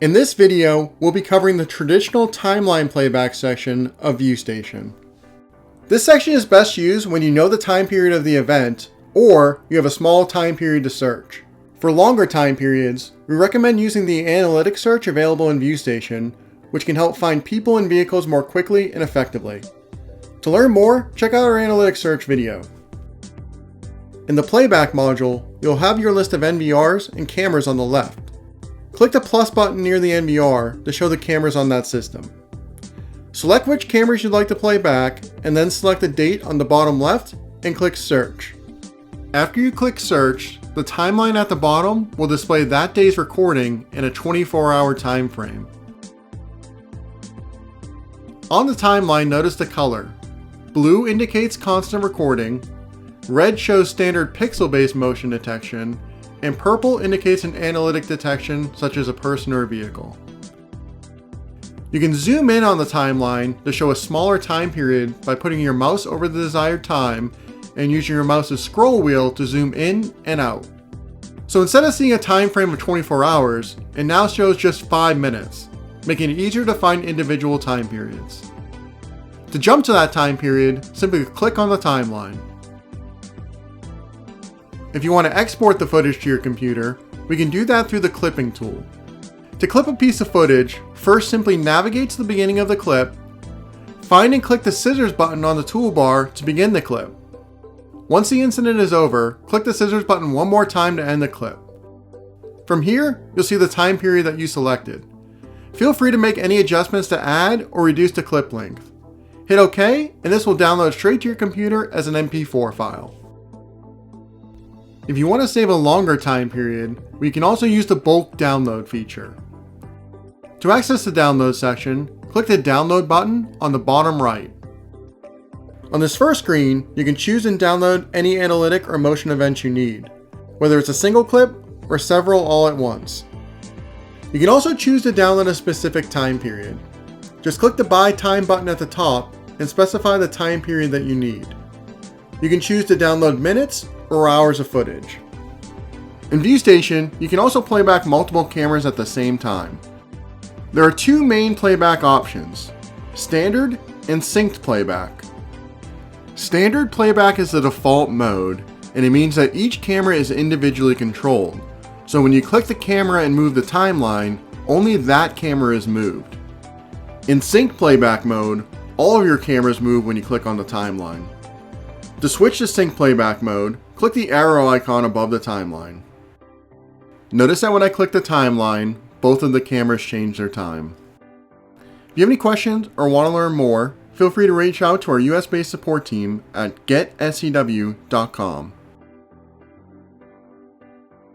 In this video, we'll be covering the traditional timeline playback section of Viewstation. This section is best used when you know the time period of the event, or you have a small time period to search. For longer time periods, we recommend using the analytic search available in Viewstation, which can help find people and vehicles more quickly and effectively. To learn more, check out our analytic search video. In the Playback module, you'll have your list of NVRs and cameras on the left. Click the plus button near the NVR to show the cameras on that system. Select which cameras you'd like to play back, and then select the date on the bottom left and click Search. After you click Search, the timeline at the bottom will display that day's recording in a 24-hour time frame. On the timeline, notice the color. Blue indicates constant recording, red shows standard pixel-based motion detection, and purple indicates an analytic detection such as a person or a vehicle. You can zoom in on the timeline to show a smaller time period by putting your mouse over the desired time and using your mouse's scroll wheel to zoom in and out. So instead of seeing a time frame of 24 hours, it now shows just 5 minutes, making it easier to find individual time periods. To jump to that time period, simply click on the timeline. If you want to export the footage to your computer, we can do that through the clipping tool. To clip a piece of footage, first simply navigate to the beginning of the clip, find and click the scissors button on the toolbar to begin the clip. Once the incident is over, click the scissors button one more time to end the clip. From here, you'll see the time period that you selected. Feel free to make any adjustments to add or reduce the clip length. Hit OK, and this will download straight to your computer as an MP4 file. If you want to save a longer time period, we can also use the bulk download feature. To access the download section, click the download button on the bottom right. On this first screen, you can choose and download any analytic or motion events you need, whether it's a single clip or several all at once. You can also choose to download a specific time period. Just click the Buy Time button at the top and specify the time period that you need. You can choose to download minutes or hours of footage. In Viewstation, you can also play back multiple cameras at the same time. There are two main playback options, standard and synced playback. Standard playback is the default mode, and it means that each camera is individually controlled. So when you click the camera and move the timeline, only that camera is moved. In synced playback mode, all of your cameras move when you click on the timeline. To switch to sync playback mode, click the arrow icon above the timeline. Notice that when I click the timeline, both of the cameras change their time. If you have any questions or want to learn more, feel free to reach out to our US-based support team at getscw.com.